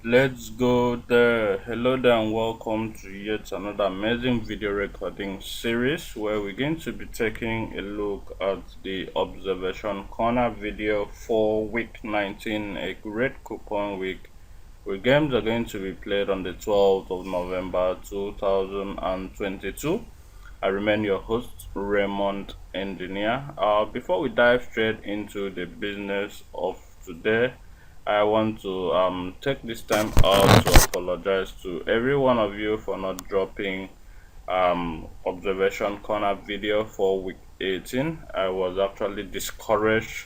Let's go there. Hello there and welcome to yet another amazing video recording series where we're going to be taking a look at the observation corner video for week 19, a great coupon week where games are going to be played on the 12th of November 2022. I remain your host, Raymond Engineer. Before we dive straight into the business of today, I want to take this time out to apologize to every one of you for not dropping observation corner video for week 18. I was actually discouraged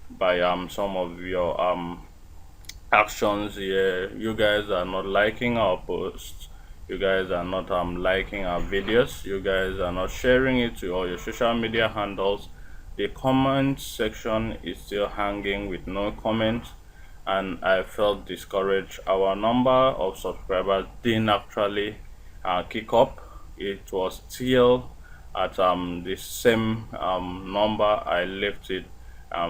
by some of your actions here. You guys are not liking our posts, you guys are not liking our videos, you guys are not sharing it to all your social media handles. The comment section is still hanging with no comments, and I felt discouraged. Our number of subscribers didn't actually kick up. It was still at the same number I left it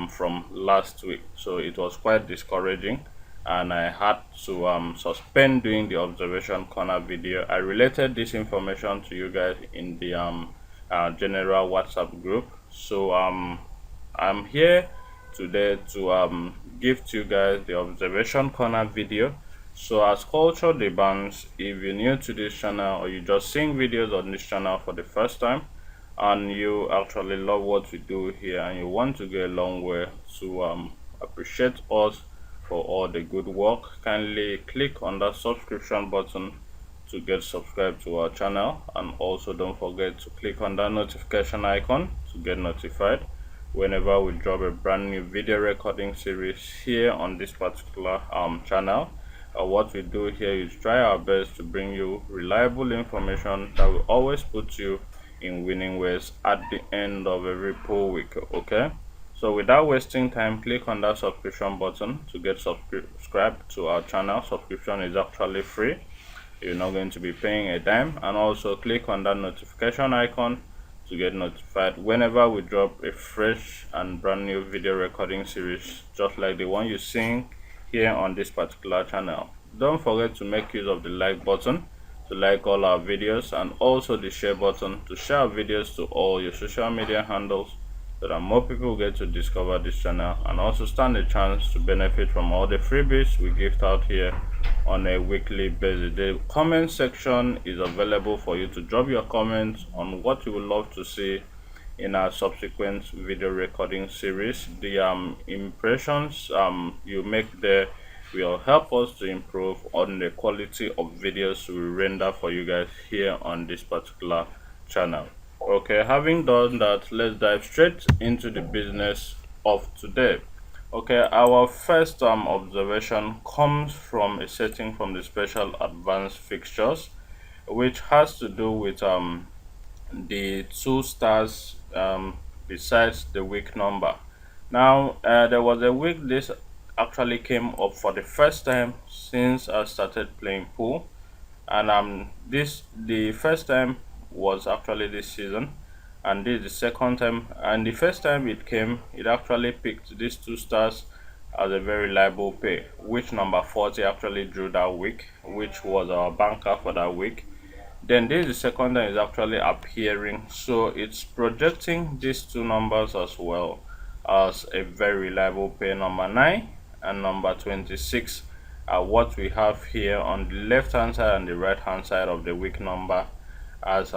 from last week, so it was quite discouraging, and I had to suspend doing the observation corner video. I related this information to you guys in the general WhatsApp group. So I'm here today to give to you guys the observation corner video. So as culture demands, if you're new to this channel or you just seeing videos on this channel for the first time and you actually love what we do here and you want to go a long way to appreciate us for all the good work, kindly click on that subscription button to get subscribed to our channel, and also don't forget to click on that notification icon to get notified whenever we drop a brand new video recording series here on this particular channel. What we do here is try our best to bring you reliable information that will always put you in winning ways at the end of every pool week. Okay, so without wasting time, click on that subscription button to get subscribed to our channel. Subscription is actually free, you're not going to be paying a dime. And also click on that notification icon to get notified whenever we drop a fresh and brand new video recording series just like the one you're seeing here on this particular channel. Don't forget to make use of the like button to like all our videos, and also the share button to share our videos to all your social media handles so that more people get to discover this channel and also stand a chance to benefit from all the freebies we gift out here on a weekly basis. The comment section is available for you to drop your comments on what you would love to see in our subsequent video recording series. The impressions you make there will help us to improve on the quality of videos we render for you guys here on this particular channel. Okay, having done that, let's dive straight into the business of today. Okay, our first observation comes from a setting from the special advanced fixtures, which has to do with the two stars besides the week number. Now there was a week this actually came up for the first time since I started playing pool, and this the first time was actually this season, and this is the second time. And the first time it came, it actually picked these two stars as a very reliable pay, which number 40 actually drew that week, which was our banker for that week. Then this is the second time it's actually appearing, so it's projecting these two numbers as well as a very reliable pair. Number 9 and number 26 are what we have here on the left hand side and the right hand side of the week number as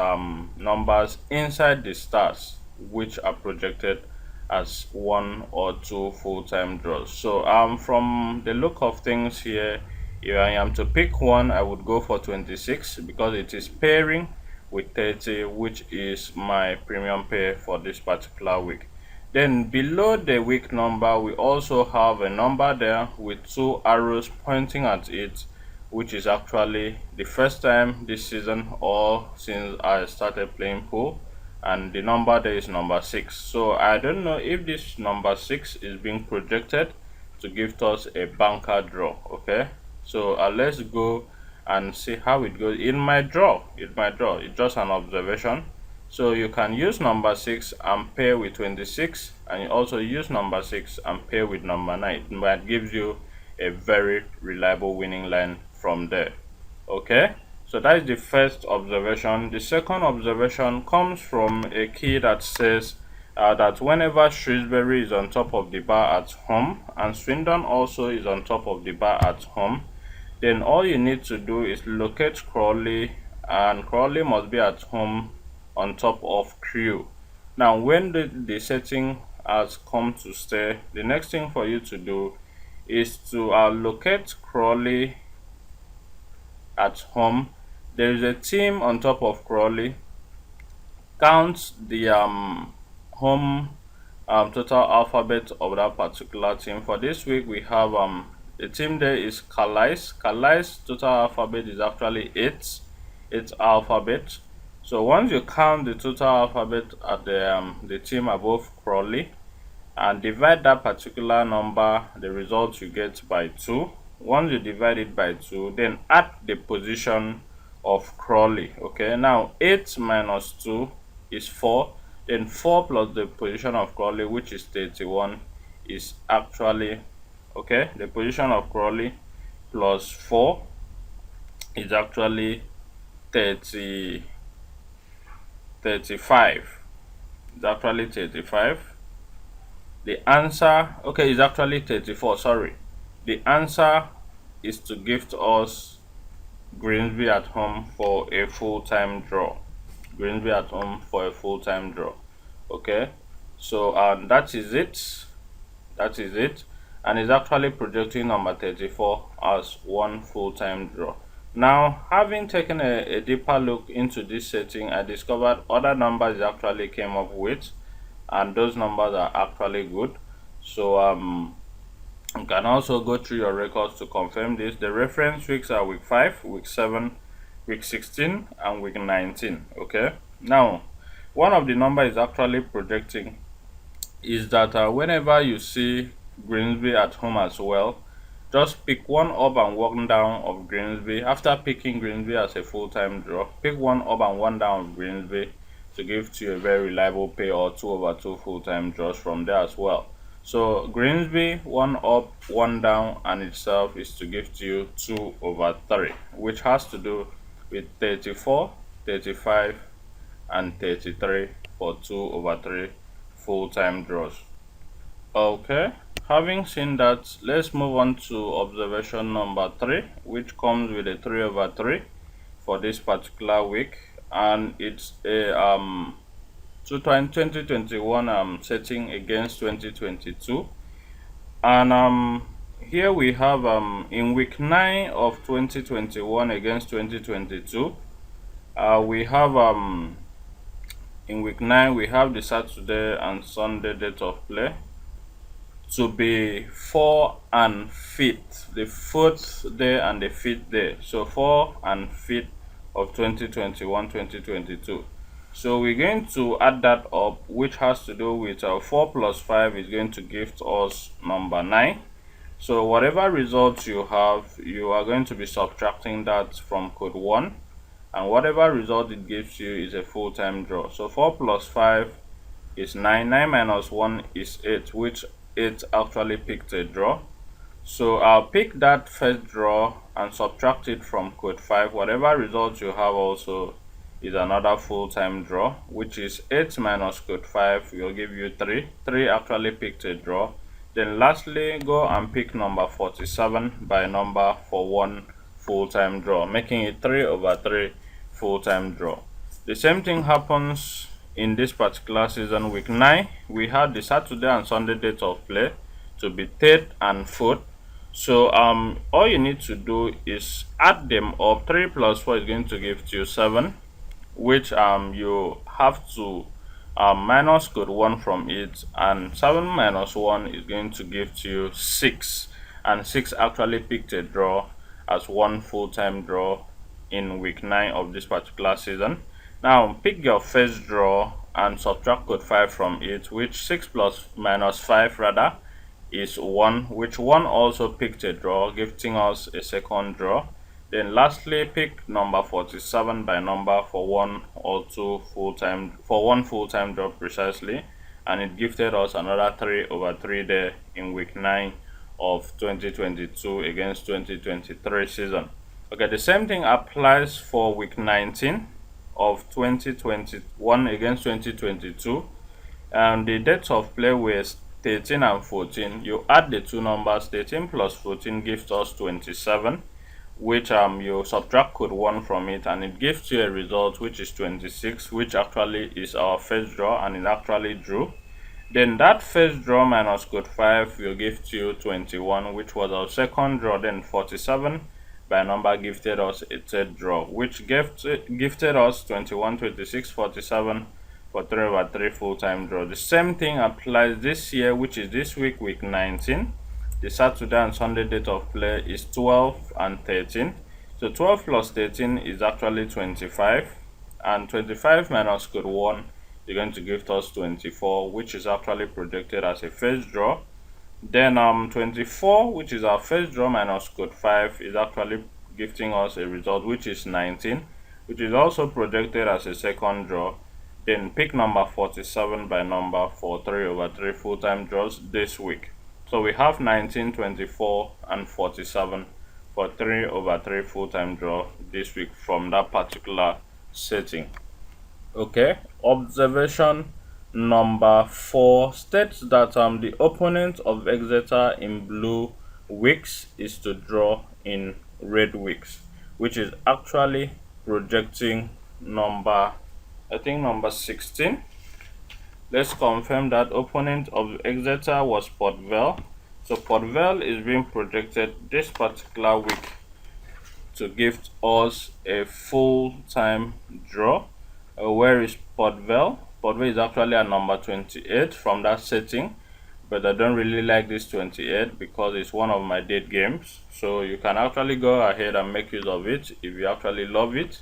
numbers inside the stars, which are projected as one or two full-time draws. So from the look of things here, if I am to pick one, I would go for 26 because it is pairing with 30, which is my premium pair for this particular week. Then below the week number, we also have a number there with two arrows pointing at it, which is actually the first time this season or since I started playing pool, and the number there is number 6. So I don't know if this number 6 is being projected to give us a banker draw. Okay, so let's go and see how it goes. It might draw, it's just an observation. So you can use number 6 and pair with 26, and you also use number 6 and pair with number 9. It might give you a very reliable winning line from there. Okay, so that is the first observation. The second observation comes from a key that says that whenever Shrewsbury is on top of the bar at home and Swindon also is on top of the bar at home, then all you need to do is locate Crawley, and Crawley must be at home on top of Crewe. Now when the setting has come to stay, the next thing for you to do is to locate Crawley at home. There is a team on top of Crawley. Count the home total alphabet of that particular team. For this week, we have the team there is Calais. Calais total alphabet is actually eight alphabet. So once you count the total alphabet at the team above Crawley, and divide that particular number, the result you get, by 2. Once you divide it by 2, then add the position of Crawley. Okay, now 8 minus 2 is 4. Then 4 plus the position of Crawley, which is 31, is actually, okay, the position of Crawley plus 4 is actually 35. It's actually 35. The answer, okay, is actually 34. Sorry, the answer is to gift us Grimsby at home for a full-time draw. Grimsby at home for a full-time draw. Okay, so that is it. That is it, and it's actually projecting number 34 as one full-time draw. Now, having taken a deeper look into this setting, I discovered other numbers it actually came up with, and those numbers are actually good. So you can also go through your records to confirm this. The reference weeks are week 5, week 7, week 16, and week 19. Okay, now one of the numbers is actually projecting is that whenever you see Grimsby at home as well, just pick one up and one down of Grimsby. After picking Grimsby as a full-time draw, pick one up and one down of Grimsby to give to you a very reliable pay, or 2/2 full-time draws from there as well. So Grimsby, one up, one down, and itself is to give to you 2/3, which has to do with 34, 35, and 33 for 2/3 full-time draws. Okay, having seen that, let's move on to observation number 3, which comes with a 3/3 for this particular week, and it's a 2021 setting against 2022. And here we have in week 9 of 2021 against 2022, we have in week 9 we have the Saturday and Sunday date of play to be 4 and 5th, the 4th day and the 5th day. So 4 and 5th of 2021-2022. So we're going to add that up, which has to do with 4 plus 5 is going to give us number 9. So whatever results you have, you are going to be subtracting that from code 1, and whatever result it gives you is a full-time draw. So 4 plus 5 is 9. 9 minus 1 is 8, which 8 actually picked a draw. So I'll pick that first draw and subtract it from code 5. Whatever result you have also is another full-time draw, which is 8 minus code 5 will give you 3. 3 actually picked a draw. Then lastly, go and pick number 47 by number for one full-time draw, making it 3/3 full-time draw. The same thing happens in this particular season. Week 9, we had the Saturday and Sunday date of play to be 3rd and 4th. So all you need to do is add them up. 3 plus 4 is going to give you 7, which you have to minus code 1 from it, and 7 minus 1 is going to give to you 6, and 6 actually picked a draw as one full-time draw in week 9 of this particular season. Now pick your first draw and subtract code 5 from it, which 6 plus minus 5 rather is 1, which 1 also picked a draw, giving us a second draw. Then lastly, pick number 47 by number for one full-time draw precisely, and it gifted us another 3/3 there in week 9 of 2022 against 2023 season. Okay, the same thing applies for week 19 of 2021 against 2022, and the dates of play were 13 and 14. You add the two numbers, 13 plus 14 gives us 27, which you subtract code 1 from it, and it gives you a result which is 26, which actually is our first draw, and it actually drew. Then that first draw minus code 5 will give you 21, which was our second draw. Then 47 by number gifted us a third draw, which gifted us 21, 26, 47 for 3 over 3 full-time draw. The same thing applies this year, which is this week, week 19. The Saturday and Sunday date of play is 12 and 13. So 12 plus 13 is actually 25, and 25 minus code 1 is going to give us 24, which is actually projected as a first draw. Then 24, which is our first draw minus code 5, is actually gifting us a result which is 19, which is also projected as a second draw. Then pick number 47 by number for 3 over 3 full-time draws this week. So we have 19, 24, and 47 for 3 over 3 full-time draw this week from that particular setting. Okay, observation number 4 states that the opponent of Exeter in blue weeks is to draw in red weeks, which is actually projecting number, I think, number 16. Let's confirm that opponent of Exeter was Port Vale. So Port Vale is being projected this particular week to give us a full-time draw. Where is Port Vale? Port Vale is actually at number 28 from that setting, but I don't really like this 28 because it's one of my date games. So you can actually go ahead and make use of it if you actually love it.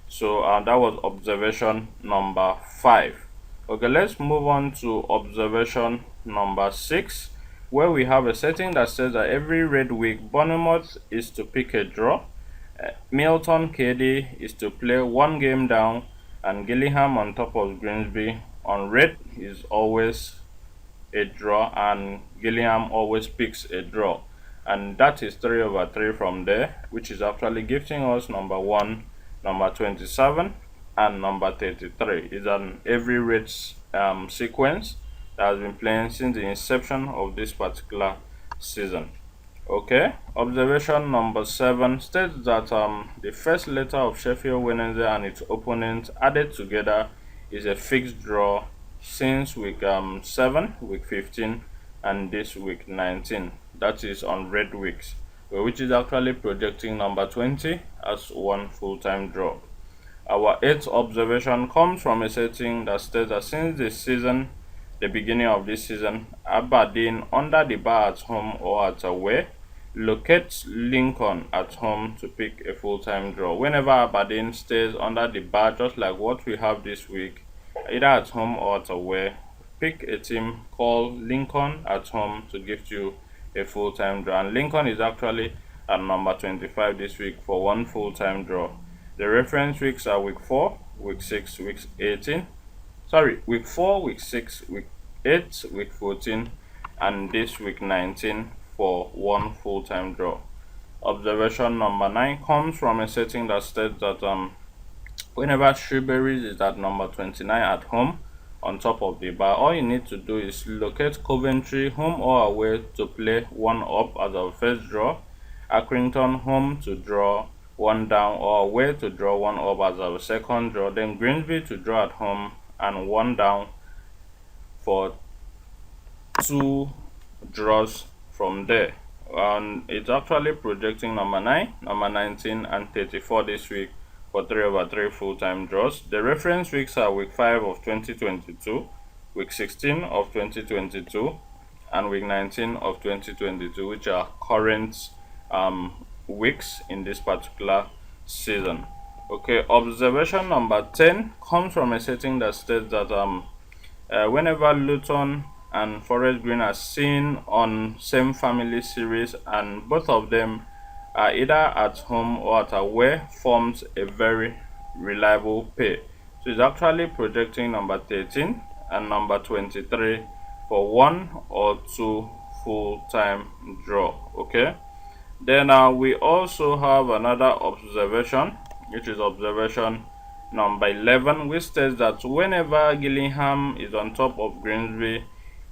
So that was observation number 5. Okay, let's move on to observation number 6, where we have a setting that says that every red week Bournemouth is to pick a draw, Milton KD is to play one game down, and Gillingham on top of Grimsby. On red is always a draw, and Gillingham always picks a draw, and that is 3 over 3 from there, which is actually gifting us number 1, number 27, and number 33. Is an every red sequence that has been playing since the inception of this particular season. Okay, observation number 7 states that the first letter of Sheffield Wednesday and its opponent added together is a fixed draw since week 7, week 15, and this week 19. That is on red weeks, which is actually projecting number 20 as one full-time draw. Our 8th observation comes from a setting that states that since the beginning of this season, Aberdeen under the bar at home or at away locates Lincoln at home to pick a full-time draw. Whenever Aberdeen stays under the bar, just like what we have this week, either at home or at away, pick a team called Lincoln at home to give you a full-time draw. And Lincoln is actually at number 25 this week for one full-time draw. The reference weeks are week 4, week 6, week 18. Week 4, week 6, week 8, week 14, and this week 19 for one full-time draw. Observation number 9 comes from a setting that states that whenever Shrewsbury is at number 29 at home on top of the bar, all you need to do is locate Coventry home or away to play one up as our first draw, Accrington home to draw one down or away to draw one up as our second draw, then Grimsby to draw at home and one down for 2 draws from there. And it's actually projecting number 9, number 19, and 34 this week for 3 over 3 full-time draws. The reference weeks are week 5 of 2022, week 16 of 2022, and week 19 of 2022, which are current weeks in this particular season. Okay, observation number 10 comes from a setting that states that whenever Luton and Forest Green are seen on same family series and both of them are either at home or at away, forms a very reliable pair. So it's actually projecting number 13 and number 23 for 1 or 2 full-time draw. Okay, then we also have another observation, which is observation number 11, which says that whenever Gillingham is on top of Grimsby,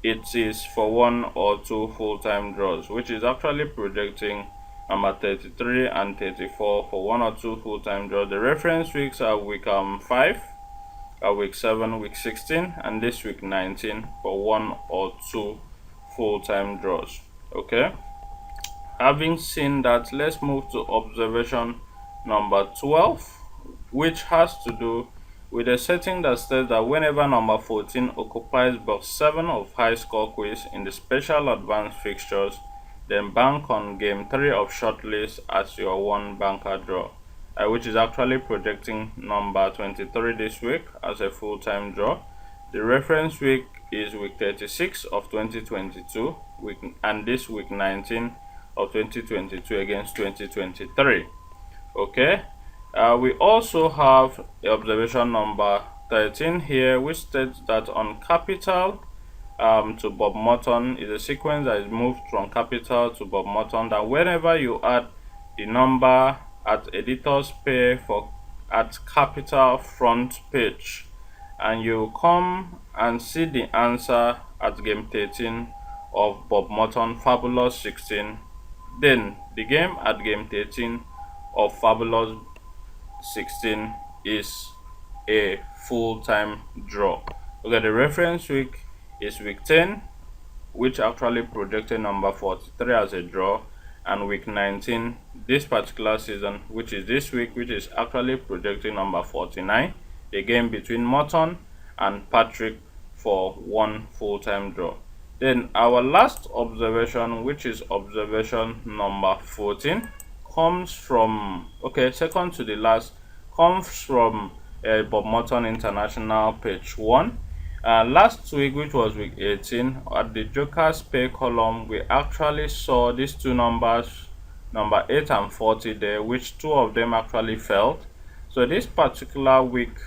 it is for 1 or 2 full-time draws, which is actually projecting number 33 and 34 for 1 or 2 full-time draws. The reference weeks are week 5, week 7, week 16, and this week 19 for 1 or 2 full-time draws. Okay, having seen that, let's move to observation number 12, which has to do with a setting that says that whenever number 14 occupies box 7 of high score quiz in the special advanced fixtures, then bank on game 3 of shortlist as your 1 banker draw, which is actually projecting number 23 this week as a full-time draw. The reference week is week 36 of 2022, and this week 19 of 2022 against 2023. Okay, we also have observation number 13 here, which states that on capital to Bob Morton is a sequence that is moved from capital to Bob Morton, that whenever you add the number at editor's pair for at capital front page and you come and see the answer at game 13 of Bob Morton Fabulous 16, then the game at game 13 of Fabulous 16 is a full-time draw. Okay, the reference week is week 10, which actually projected number 43 as a draw, and week 19 this particular season, which is this week, which is actually projecting number 49, a game between Morton and Patrick for 1 full-time draw. Then our last observation, which is observation number 14, comes from, okay, second to the last, comes from Bob Morton International page 1. Last week, which was week 18, at the Joker's pay column, we actually saw these two numbers, number 8 and 40 there, which 2 of them actually failed. So this particular week,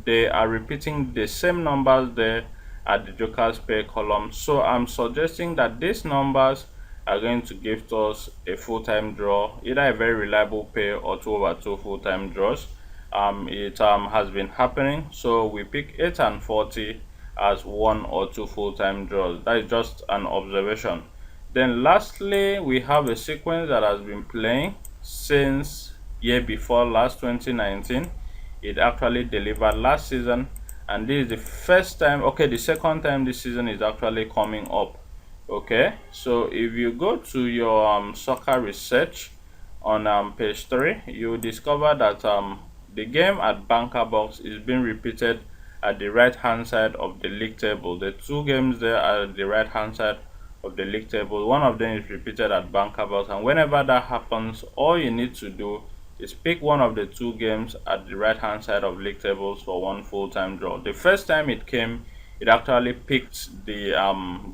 they are repeating the same numbers there at the Joker's pay column. So I'm suggesting that these numbers are going to give us a full-time draw, either a very reliable pay or 2/2 full-time draws. It has been happening, so we pick 8 and 40 as 1 or 2 full-time draws. That is just an observation. Then lastly, we have a sequence that has been playing since year before last, 2019. It actually delivered last season, and this is the first time, okay, the second time this season is actually coming up. Okay, so if you go to your soccer research on page 3, you will discover that the game at Banker Box is being repeated at the right hand side of the league table. The 2 games there are at the right hand side of the league table. One of them is repeated at Banker Box, and whenever that happens, all you need to do is pick one of the 2 games at the right hand side of league tables for 1 full-time draw. The first time it came, it actually picked the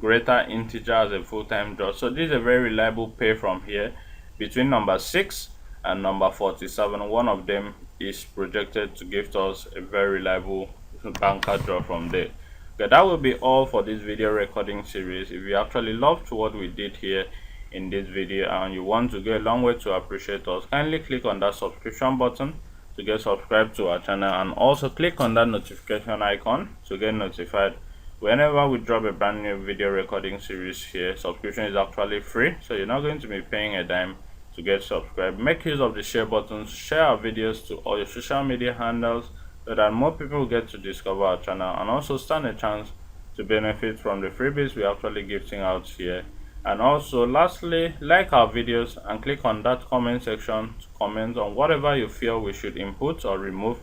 greater integer as a full-time draw. So this is a very reliable pair from here between number 6 and number 47. One of them is projected to give us a very reliable banker draw from there. Okay, that will be all for this video recording series. If you actually loved what we did here in this video and you want to go a long way to appreciate us, kindly click on that subscription button to get subscribed to our channel, and also click on that notification icon to get notified whenever we drop a brand new video recording series here. Subscription is actually free, so you're not going to be paying a dime to get subscribed. Make use of the share button to share our videos to all your social media handles so that more people get to discover our channel and also stand a chance to benefit from the freebies we're actually gifting out here. And also lastly, like our videos and click on that comment section to comment on whatever you feel we should input or remove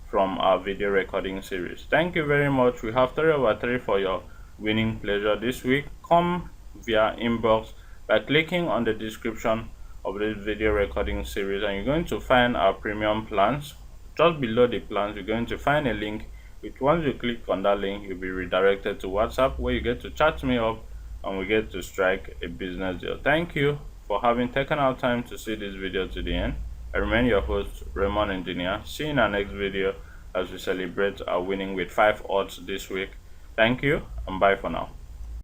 from our video recording series. Thank you very much. We have 3/3 for your winning pleasure this week. Come via inbox by clicking on the description of this video recording series, and you're going to find our premium plans. Just below the plans, you're going to find a link, which once you click on that link, you'll be redirected to WhatsApp, where you get to chat me up and we get to strike a business deal. Thank you for having taken our time to see this video to the end. I remain your host, Raymond Engineer. See you in our next video as we celebrate our winning with 5 odds this week. Thank you and bye for now.